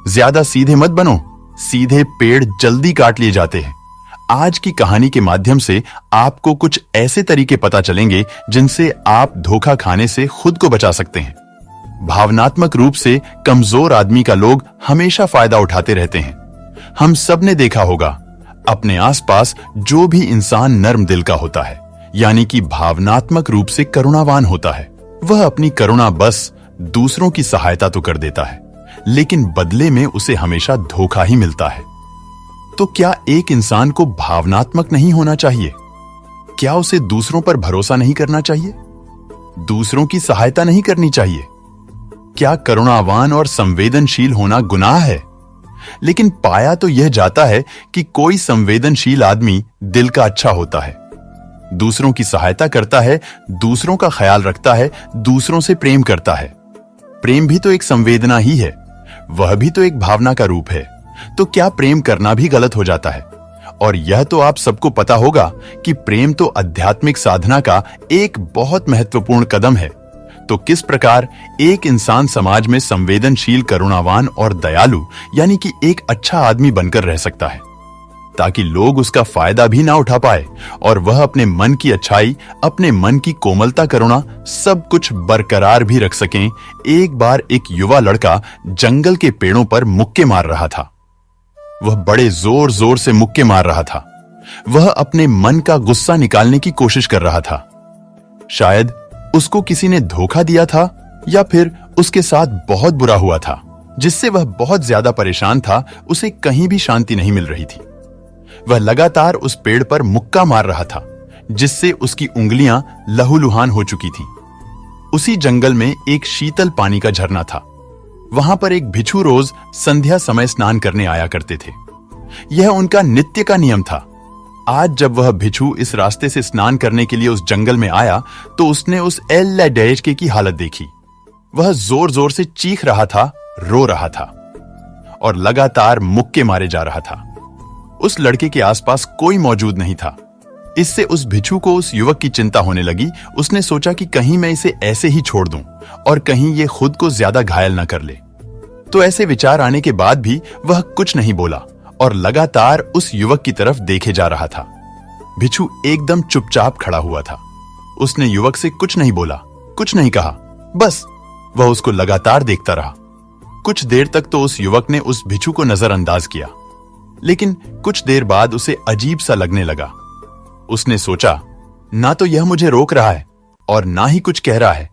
ज्यादा सीधे मत बनो, सीधे पेड़ जल्दी काट लिए जाते हैं। आज की कहानी के माध्यम से आपको कुछ ऐसे तरीके पता चलेंगे जिनसे आप धोखा खाने से खुद को बचा सकते हैं। भावनात्मक रूप से कमजोर आदमी का लोग हमेशा फायदा उठाते रहते हैं। हम सब ने देखा होगा, अपने आसपास जो भी इंसान नर्म दिल का होता है, यानी कि भावनात्मक रूप से करुणावान होता है, वह अपनी करुणा बस दूसरों की सहायता तो कर देता है, लेकिन बदले में उसे हमेशा धोखा ही मिलता है। तो क्या एक इंसान को भावनात्मक नहीं होना चाहिए? क्या उसे दूसरों पर भरोसा नहीं करना चाहिए? दूसरों की सहायता नहीं करनी चाहिए? क्या करुणावान और संवेदनशील होना गुनाह है? लेकिन पाया तो यह जाता है कि कोई संवेदनशील आदमी दिल का अच्छा होता है, दूसरों की सहायता करता है, दूसरों का ख्याल रखता है, दूसरों से प्रेम करता है। प्रेम भी तो एक संवेदना ही है, वह भी तो एक भावना का रूप है। तो क्या प्रेम करना भी गलत हो जाता है? और यह तो आप सबको पता होगा कि प्रेम तो आध्यात्मिक साधना का एक बहुत महत्वपूर्ण कदम है। तो किस प्रकार एक इंसान समाज में संवेदनशील, करुणावान और दयालु यानी कि एक अच्छा आदमी बनकर रह सकता है, ताकि लोग उसका फायदा भी ना उठा पाए और वह अपने मन की अच्छाई, अपने मन की कोमलता, करुणा सब कुछ बरकरार भी रख सकें। एक बार एक युवा लड़का जंगल के पेड़ों पर मुक्के मार रहा था। वह बड़े जोर जोर से मुक्के मार रहा था। वह अपने मन का गुस्सा निकालने की कोशिश कर रहा था। शायद उसको किसी ने धोखा दिया था या फिर उसके साथ बहुत बुरा हुआ था, जिससे वह बहुत ज्यादा परेशान था। उसे कहीं भी शांति नहीं मिल रही थी। वह लगातार उस पेड़ पर मुक्का मार रहा था, जिससे उसकी उंगलियां लहूलुहान हो चुकी थीं। उसी जंगल में एक शीतल पानी का झरना था। वहां पर एक भिक्षु रोज संध्या समय स्नान करने आया करते थे। यह उनका नित्य का नियम था। आज जब वह भिक्षु इस रास्ते से स्नान करने के लिए उस जंगल में आया तो उसने उस एल्लाडेजके की हालत देखी। वह जोर जोर से चीख रहा था, रो रहा था और लगातार मुक्के मारे जा रहा था। उस लड़के के आसपास कोई मौजूद नहीं था। इससे उस भिक्षु को उस युवक की चिंता होने लगी। उसने सोचा कि कहीं मैं इसे ऐसे ही छोड़ दूं और कहीं ये खुद को ज्यादा घायल न कर ले। तो ऐसे विचार आने के बाद भी वह कुछ नहीं बोला और लगातार उस युवक की तरफ देखे जा रहा था। भिक्षु एकदम चुपचाप खड़ा हुआ था। उसने युवक से कुछ नहीं बोला, कुछ नहीं कहा, बस वह उसको लगातार देखता रहा। कुछ देर तक तो उस युवक ने उस भिक्षु को नजरअंदाज किया, लेकिन कुछ देर बाद उसे अजीब सा लगने लगा। उसने सोचा, ना तो यह मुझे रोक रहा है और ना ही कुछ कह रहा है,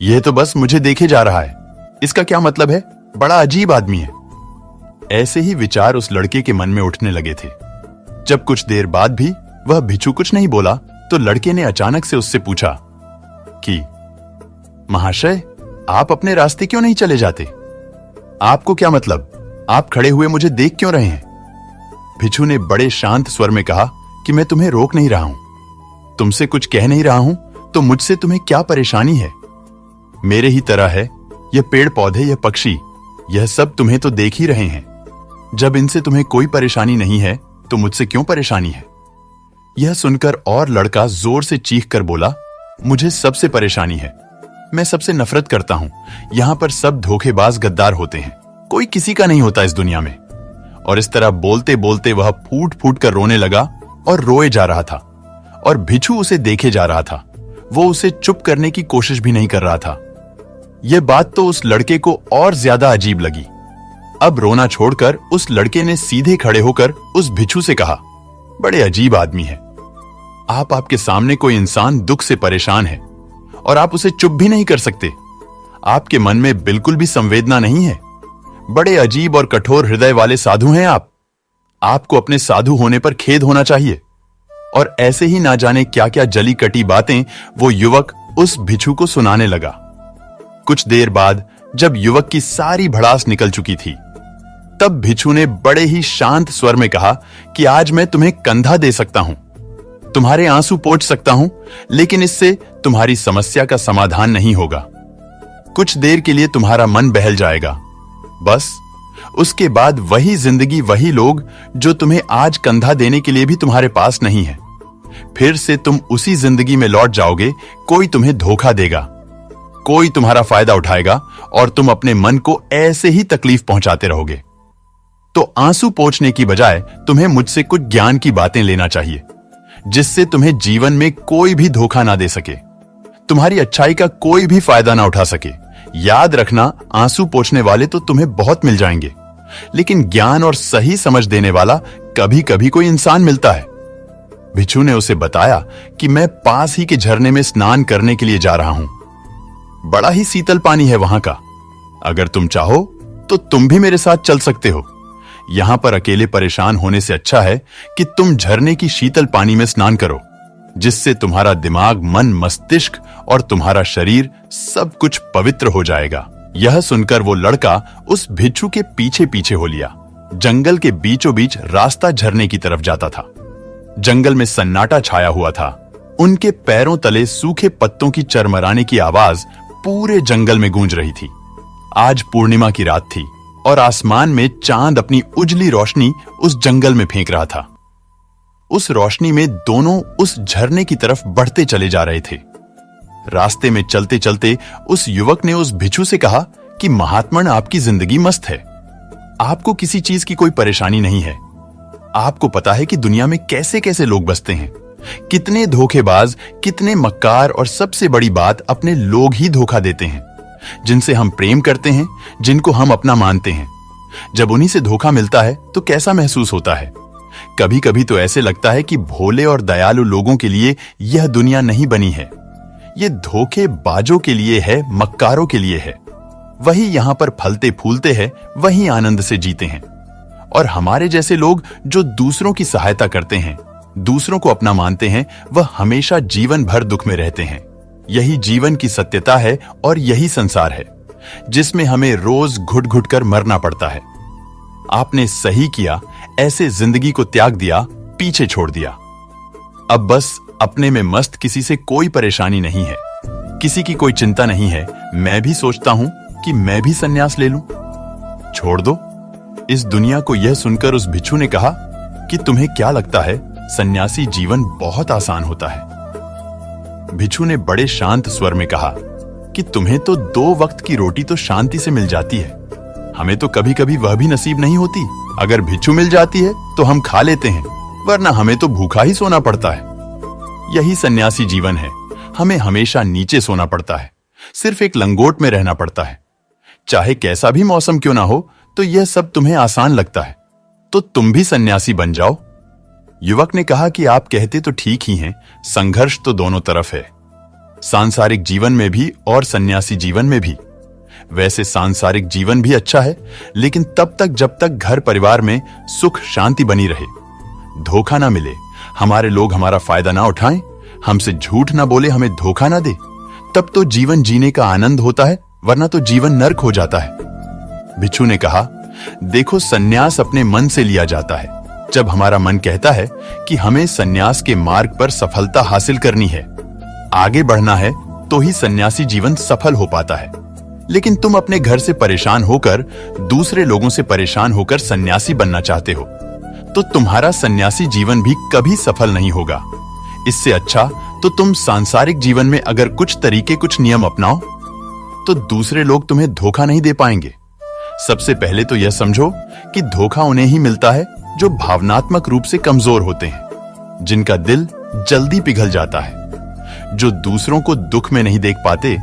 यह तो बस मुझे देखे जा रहा है। इसका क्या मतलब है? बड़ा अजीब आदमी है। ऐसे ही विचार उस लड़के के मन में उठने लगे थे। जब कुछ देर बाद भी वह भिक्षु कुछ नहीं बोला तो लड़के ने अचानक से उससे पूछा कि महाशय, आप अपने रास्ते क्यों नहीं चले जाते? आपको क्या मतलब? आप खड़े हुए मुझे देख क्यों रहे हैं? भिक्षु ने बड़े शांत स्वर में कहा कि मैं तुम्हें रोक नहीं रहा हूं, तुमसे कुछ कह नहीं रहा हूं, तो मुझसे तुम्हें क्या परेशानी है? मेरे ही तरह है यह पेड़ पौधे, यह पक्षी, यह सब तुम्हें तो देख ही रहे हैं। जब इनसे तुम्हें कोई परेशानी नहीं है तो मुझसे क्यों परेशानी है? यह सुनकर और लड़का जोर से चीख कर बोला, मुझे सबसे परेशानी है। मैं सबसे नफरत करता हूं। यहां पर सब धोखेबाज, गद्दार होते हैं, कोई किसी का नहीं होता इस दुनिया में। और इस तरह बोलते बोलते वह फूट फूट कर रोने लगा और रोए जा रहा था और भिक्षु उसे देखे जा रहा था। वो उसे चुप करने की कोशिश भी नहीं कर रहा था। यह बात तो उस लड़के को और ज्यादा अजीब लगी। अब रोना छोड़कर उस लड़के ने सीधे खड़े होकर उस भिक्षु से कहा, बड़े अजीब आदमी है आप। आपके सामने कोई इंसान दुख से परेशान है और आप उसे चुप भी नहीं कर सकते। आपके मन में बिल्कुल भी संवेदना नहीं है। बड़े अजीब और कठोर हृदय वाले साधु हैं आप। आपको अपने साधु होने पर खेद होना चाहिए। और ऐसे ही ना जाने क्या क्या जली कटी बातें वो युवक उस भिक्षु को सुनाने लगा। कुछ देर बाद जब युवक की सारी भड़ास निकल चुकी थी, तब भिक्षु ने बड़े ही शांत स्वर में कहा कि आज मैं तुम्हें कंधा दे सकता हूं, तुम्हारे आंसू पोंछ सकता हूं, लेकिन इससे तुम्हारी समस्या का समाधान नहीं होगा। कुछ देर के लिए तुम्हारा मन बहल जाएगा, बस उसके बाद वही जिंदगी, वही लोग जो तुम्हें आज कंधा देने के लिए भी तुम्हारे पास नहीं है। फिर से तुम उसी जिंदगी में लौट जाओगे। कोई तुम्हें धोखा देगा। कोई तुम्हारा फायदा उठाएगा और तुम अपने मन को ऐसे ही तकलीफ पहुंचाते रहोगे। तो आंसू पोंछने की बजाय तुम्हें मुझसे कुछ ज्ञान की बातें लेना चाहिए, जिससे तुम्हें जीवन में कोई भी धोखा ना दे सके, तुम्हारी अच्छाई का कोई भी फायदा ना उठा सके। याद रखना, आंसू पोंछने वाले तो तुम्हें बहुत मिल जाएंगे, लेकिन ज्ञान और सही समझ देने वाला कभी कभी कोई इंसान मिलता है। भिक्षु ने उसे बताया कि मैं पास ही के झरने में स्नान करने के लिए जा रहा हूं। बड़ा ही शीतल पानी है वहां का। अगर तुम चाहो तो तुम भी मेरे साथ चल सकते हो। यहां पर अकेले परेशान होने से अच्छा है कि तुम झरने की शीतल पानी में स्नान करो, जिससे तुम्हारा दिमाग, मन, मस्तिष्क और तुम्हारा शरीर सब कुछ पवित्र हो जाएगा। यह सुनकर वो लड़का उस भिक्षु के पीछे पीछे हो लिया। जंगल के बीचों बीच रास्ता झरने की तरफ जाता था। जंगल में सन्नाटा छाया हुआ था। उनके पैरों तले सूखे पत्तों की चरमराने की आवाज पूरे जंगल में गूंज रही थी। आज पूर्णिमा की रात थी और आसमान में चांद अपनी उजली रोशनी उस जंगल में फेंक रहा था। उस रोशनी में दोनों उस झरने की तरफ बढ़ते चले जा रहे थे। रास्ते में चलते चलते उस युवक ने उस भिक्षु से कहा कि महात्मन, आपकी जिंदगी मस्त है, आपको किसी चीज की कोई परेशानी नहीं है। आपको पता है कि दुनिया में कैसे कैसे लोग बसते हैं, कितने धोखेबाज, कितने मक्कार, और सबसे बड़ी बात, अपने लोग ही धोखा देते हैं, जिनसे हम प्रेम करते हैं, जिनको हम अपना मानते हैं। जब उन्हीं से धोखा मिलता है तो कैसा महसूस होता है। कभी कभी तो ऐसे लगता है कि भोले और दयालु लोगों के लिए यह दुनिया नहीं बनी है, ये धोखेबाजों के लिए है, मक्कारों के लिए है। वही यहां पर फलते फूलते हैं, वही आनंद से जीते हैं। और हमारे जैसे लोग जो दूसरों की सहायता करते हैं, दूसरों को अपना मानते हैं, वह हमेशा जीवन भर दुख में रहते हैं। यही जीवन की सत्यता है और यही संसार है, जिसमें हमें रोज घुट घुट कर मरना पड़ता है। आपने सही किया, ऐसे जिंदगी को त्याग दिया, पीछे छोड़ दिया। अब बस अपने में मस्त, किसी से कोई परेशानी नहीं है, किसी की कोई चिंता नहीं है। मैं भी सोचता हूं कि मैं भी संन्यास ले लूं। छोड़ दो इस दुनिया को। यह सुनकर उस भिक्षु ने कहा कि तुम्हें क्या लगता है, सन्यासी जीवन बहुत आसान होता है। भिक्षु ने बड़े शांत स्वर में कहा कि तुम्हें तो 2 वक्त की रोटी तो शांति से मिल जाती है, हमें तो कभी कभी वह भी नसीब नहीं होती। अगर भिक्षु मिल जाती है तो हम खा लेते हैं, वरना हमें तो भूखा ही सोना पड़ता है। यही सन्यासी जीवन है, हमें हमेशा नीचे सोना पड़ता है, सिर्फ एक लंगोट में रहना पड़ता है। चाहे कैसा भी मौसम क्यों ना हो, तो यह सब तुम्हें आसान लगता है, तो तुम भी सन्यासी बन जाओ। युवक ने कहा कि आप कहते तो ठीक ही हैं, संघर्ष तो दोनों तरफ है, सांसारिक जीवन में भी और सन्यासी जीवन में भी। वैसे सांसारिक जीवन भी अच्छा है, लेकिन तब तक जब तक घर परिवार में सुख शांति बनी रहे, धोखा ना मिले, हमारे लोग हमारा फायदा ना उठाएं, हमसे झूठ ना बोले, हमें धोखा ना दे, तब तो जीवन जीने का आनंद होता है, वरना तो जीवन नर्क हो जाता है। भिक्षु ने कहा, देखो, सन्यास अपने मन से लिया जाता है। जब हमारा मन कहता है कि हमें सन्यास के मार्ग पर सफलता हासिल करनी है, आगे बढ़ना है, तो ही सन्यासी जीवन सफल हो पाता है। लेकिन तुम अपने घर से परेशान होकर, दूसरे लोगों से परेशान होकर सन्यासी बनना चाहते हो, तो तुम्हारा सन्यासी जीवन भी कभी सफल नहीं होगा। इससे अच्छा तो तुम सांसारिक जीवन में अगर कुछ तरीके, कुछ नियम अपनाओ, तो दूसरे लोग तुम्हें धोखा नहीं दे पाएंगे। सबसे पहले तो यह समझो कि धोखा उन्हें ही मिलता है जो भावनात्मक रूप से कमजोर होते हैं, जिनका दिल जल्दी पिघल जाता है, जो दूसरों को दुख में नहीं देख पाते।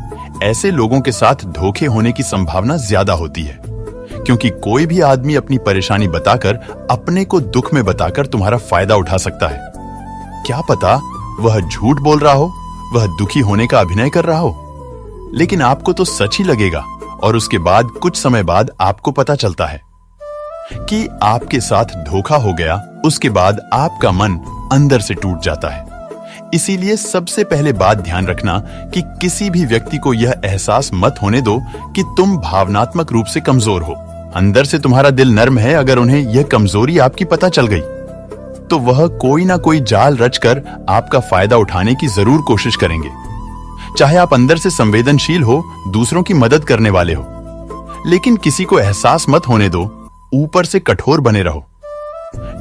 ऐसे लोगों के साथ धोखे होने की संभावना ज्यादा होती है, क्योंकि कोई भी आदमी अपनी परेशानी बताकर, अपने को दुख में बताकर तुम्हारा फायदा उठा सकता है। क्या पता वह झूठ बोल रहा हो, वह दुखी होने का अभिनय कर रहा हो, लेकिन आपको तो सच ही लगेगा। और उसके बाद कुछ समय बाद आपको पता चलता है कि आपके साथ धोखा हो गया। उसके बाद आपका मन अंदर से टूट जाता है। इसीलिए सबसे पहले बात ध्यान रखना कि किसी भी व्यक्ति को यह एहसास मत होने दो कि तुम भावनात्मक रूप से कमजोर हो। अंदर से तुम्हारा दिल नर्म है। अगर उन्हें यह कमजोरी आपकी पता चल गई, तो वह कोई ना कोई जाल रचकर आपका फायदा उठाने की जरूर कोशिश करेंगे। चाहे आप अंदर से संवेदनशील हो, दूसरों की मदद करने वाले हो, लेकिन किसी को एहसास मत होने दो, ऊपर से कठोर बने रहो।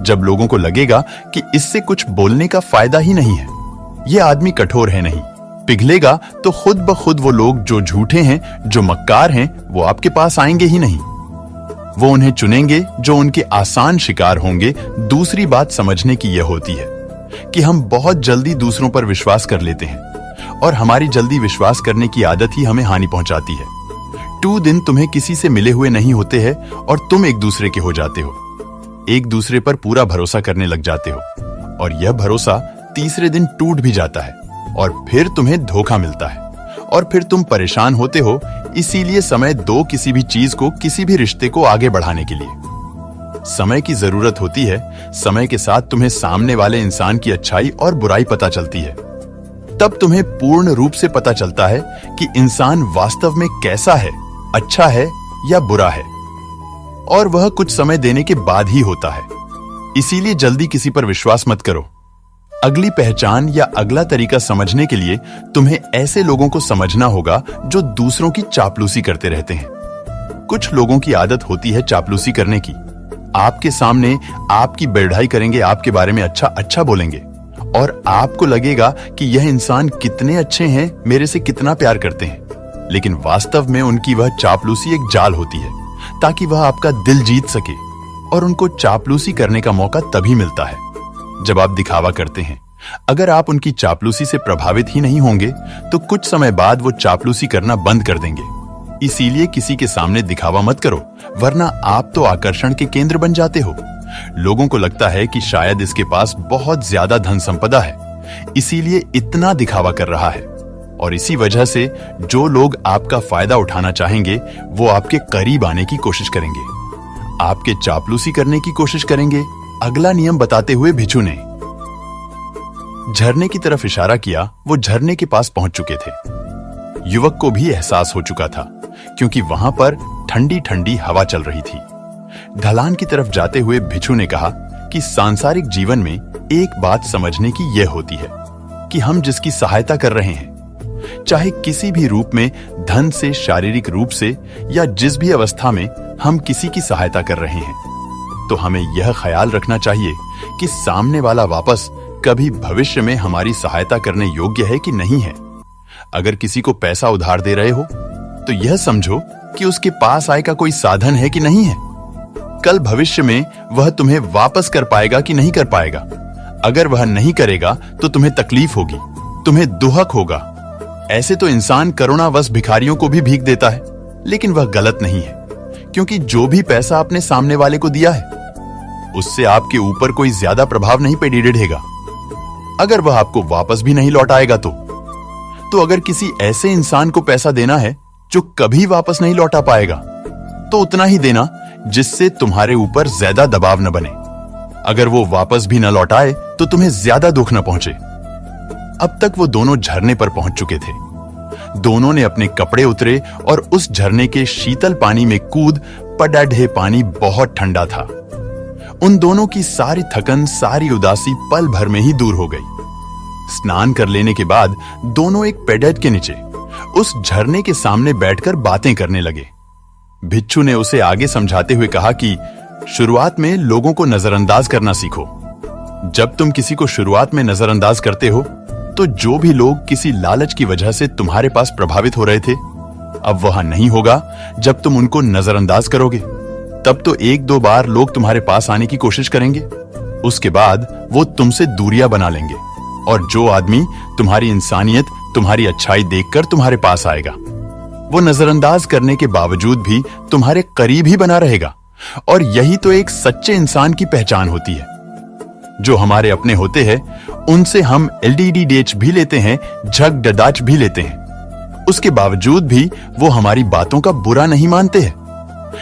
जब लोगों को लगेगा कि इससे कुछ बोलने का फायदा ही नहीं है, यह आदमी कठोर है नहीं, पिघलेगा तो खुद ब खुद वो लोग जो झूठे हैं, जो मक्कार हैं, वो आपके पास आएंगे ही नहीं। वो उन्हें चुनेंगे जो उनके आसान शिकार होंगे। दूसरी बात समझने की यह होती है कि हम बहुत जल्दी दूसरों पर विश्वास कर लेते हैं और हमारी जल्दी विश्वास करने की आदत ही हमें हानि पहुंचाती है। 2 दिन तुम्हें किसी से मिले हुए नहीं होते हैं और तुम एक दूसरे के हो जाते हो, एक दूसरे पर पूरा भरोसा करने लग जाते हो और यह भरोसा तीसरे दिन टूट भी जाता है और फिर तुम्हें धोखा मिलता है और फिर तुम परेशान होते हो। इसीलिए समय दो किसी भी चीज को, किसी भी रिश्ते को आगे बढ़ाने के लिए। समय की जरूरत होती है। समय के साथ तुम्हें सामने वाले इंसान की अच्छाई और बुराई पता चलती है। तब तुम्हें पूर्ण रूप से पता चलता है कि इंसान वास्तव में कैसा है, अच्छा है या बुरा है, और वह कुछ समय देने के बाद ही होता है। इसीलिए जल्दी किसी पर विश्वास मत करो। अगली पहचान या अगला तरीका समझने के लिए तुम्हें ऐसे लोगों को समझना होगा जो दूसरों की चापलूसी करते रहते हैं। कुछ लोगों की आदत होती है चापलूसी करने की। आपके सामने आपकी बेढ़ाई करेंगे, आपके बारे में अच्छा अच्छा बोलेंगे और आपको लगेगा कि यह इंसान कितने अच्छे हैं, मेरे से कितना प्यार करते हैं। लेकिन वास्तव में उनकी वह चापलूसी एक जाल होती है ताकि वह आपका दिल जीत सके। और उनको चापलूसी करने का मौका तभी मिलता है जब आप दिखावा करते हैं। अगर आप उनकी चापलूसी से प्रभावित ही नहीं होंगे तो कुछ समय बाद वो चापलूसी करना बंद कर देंगे। इसीलिए किसी के सामने दिखावा मत करो, वरना आप तो आकर्षण के केंद्र बन जाते हो। लोगों को लगता है कि शायद इसके पास बहुत ज्यादा धन संपदा है, इसीलिए इतना दिखावा कर रहा है। और इसी वजह से जो लोग आपका फायदा उठाना चाहेंगे वो आपके करीब आने की कोशिश करेंगे, आपके चापलूसी करने की कोशिश करेंगे। अगला नियम बताते हुए भिक्षु ने झरने की तरफ इशारा किया। वो झरने के पास पहुंच चुके थे। युवक को भी एहसास हो चुका था क्योंकि वहां पर ठंडी ठंडी हवा चल रही थी। ढलान की तरफ जाते हुए भिक्षु ने कहा कि सांसारिक जीवन में एक बात समझने की यह होती है कि हम जिसकी सहायता कर रहे हैं, चाहे किसी भी रूप में, धन से, शारीरिक रूप से या जिस भी अवस्था में हम किसी की सहायता कर रहे हैं, तो हमें यह ख्याल रखना चाहिए कि सामने वाला वापस कभी भविष्य में हमारी सहायता करने योग्य है कि नहीं है। अगर किसी को पैसा उधार दे रहे हो तो यह समझो कि उसके पास आय का कोई साधन है कि नहीं है। कल भविष्य में वह तुम्हें वापस कर पाएगा कि नहीं कर पाएगा। अगर वह नहीं करेगा तो तुम्हें तकलीफ होगी, तुम्हें दुहक होगा। ऐसे तो इंसान करुणावश भिखारियों को भी भीख देता है, लेकिन वह गलत नहीं है, क्योंकि जो भी पैसा आपने सामने वाले को दिया है उससे आपके ऊपर कोई ज्यादा प्रभाव नहीं पड़ेगा। अगर वह आपको वापस भी नहीं लौटाएगा तो अगर किसी ऐसे इंसान को पैसा देना है जो कभी वापस नहीं लौटा पाएगा, तो उतना ही देना जिससे तुम्हारे ऊपर ज्यादा दबाव न बने। अगर वो वापस भी न लौटाए तो तुम्हें ज्यादा दुख न पहुंचे। अब तक वो दोनों झरने पर पहुंच चुके थे। दोनों ने अपने कपड़े उतरे और उस झरने के शीतल पानी में कूद पड़े। पानी बहुत ठंडा था। उन दोनों की सारी थकन, सारी उदासी पल भर में ही दूर हो गई। स्नान कर लेने के बाद दोनों एक पेड़ के नीचे उस झरने के सामने बैठकर बातें करने लगे। भिक्षु ने उसे आगे समझाते हुए कहा कि शुरुआत में लोगों को नजरअंदाज करना सीखो। जब तुम किसी को शुरुआत में नजरअंदाज करते हो तो जो भी लोग किसी लालच की वजह से तुम्हारे पास प्रभावित हो रहे थे, अब वह नहीं होगा। जब तुम उनको नजरअंदाज करोगे तब तो 1-2 बार लोग तुम्हारे पास आने की कोशिश करेंगे, उसके बाद वो तुमसे दूरियां बना लेंगे। और जो आदमी तुम्हारी इंसानियत, तुम्हारी अच्छाई देखकर तुम्हारे पास आएगा, वो नजरअंदाज करने के बावजूद भी तुम्हारे करीब ही बना रहेगा। और यही तो एक सच्चे इंसान की पहचान होती है। जो हमारे अपने होते हैं उनसे हम LDDH भी लेते हैं, झग डडाच भी लेते हैं, उसके बावजूद भी वो हमारी बातों का बुरा नहीं मानते हैं।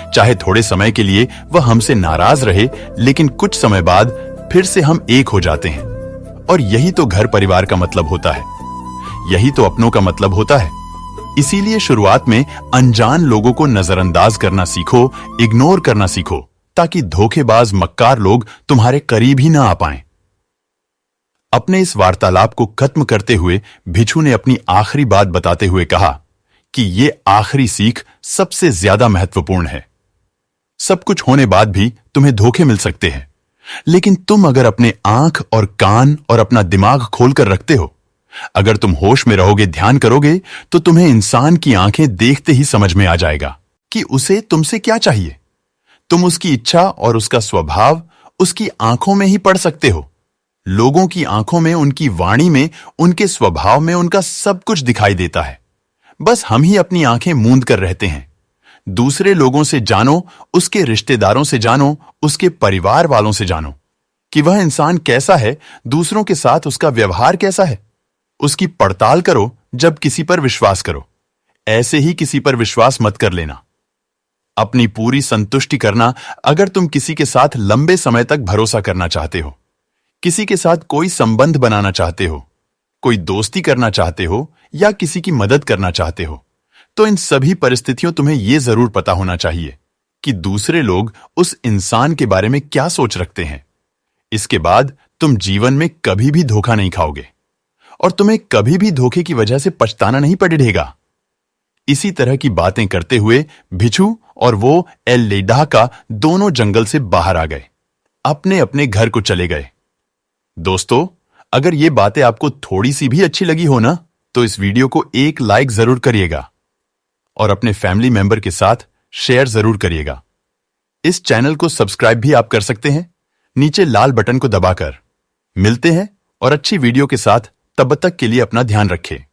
चाहे थोड़े समय के लिए वह हमसे नाराज रहे, लेकिन कुछ समय बाद फिर से हम एक हो जाते हैं। और यही तो घर परिवार का मतलब होता है, यही तो अपनों का मतलब होता है। इसीलिए शुरुआत में अनजान लोगों को नजरअंदाज करना सीखो, इग्नोर करना सीखो, ताकि धोखेबाज मक्कार लोग तुम्हारे करीब ही ना आ पाएं। अपने इस वार्तालाप को खत्म करते हुए भिक्षु ने अपनी आखिरी बात बताते हुए कहा कि ये आखिरी सीख सबसे ज्यादा महत्वपूर्ण है। सब कुछ होने बाद भी तुम्हें धोखे मिल सकते हैं, लेकिन तुम अगर अपने आंख और कान और अपना दिमाग खोलकर रखते हो अगर तुम होश में रहोगे, ध्यान करोगे, तो तुम्हें इंसान की आंखें देखते ही समझ में आ जाएगा कि उसे तुमसे क्या चाहिए। तुम उसकी इच्छा और उसका स्वभाव उसकी आंखों में ही पढ़ सकते हो। लोगों की आंखों में, उनकी वाणी में, उनके स्वभाव में उनका सब कुछ दिखाई देता है। बस हम ही अपनी आंखें मूंद कर रहते हैं। दूसरे लोगों से जानो, उसके रिश्तेदारों से जानो, उसके परिवार वालों से जानो कि वह इंसान कैसा है, दूसरों के साथ उसका व्यवहार कैसा है। उसकी पड़ताल करो, जब किसी पर विश्वास करो। ऐसे ही किसी पर विश्वास मत कर लेना। अपनी पूरी संतुष्टि करना अगर तुम किसी के साथ लंबे समय तक भरोसा करना चाहते हो, किसी के साथ कोई संबंध बनाना चाहते हो, कोई दोस्ती करना चाहते हो या किसी की मदद करना चाहते हो, तो इन सभी परिस्थितियों तुम्हें यह जरूर पता होना चाहिए कि दूसरे लोग उस इंसान के बारे में क्या सोच रखते हैं। इसके बाद तुम जीवन में कभी भी धोखा नहीं खाओगे और तुम्हें कभी भी धोखे की वजह से पछताना नहीं पड़ेगा। इसी तरह की बातें करते हुए भिक्षु और वो एल लेडाका दोनों जंगल से बाहर आ गए, अपने अपने घर को चले गए। दोस्तों, अगर ये बातें आपको थोड़ी सी भी अच्छी लगी हो ना, तो इस वीडियो को एक लाइक जरूर करिएगा और अपने फैमिली मेंबर के साथ शेयर जरूर करिएगा। इस चैनल को सब्सक्राइब भी आप कर सकते हैं, नीचे लाल बटन को दबाकर। मिलते हैं और अच्छी वीडियो के साथ, तब तक के लिए अपना ध्यान रखें।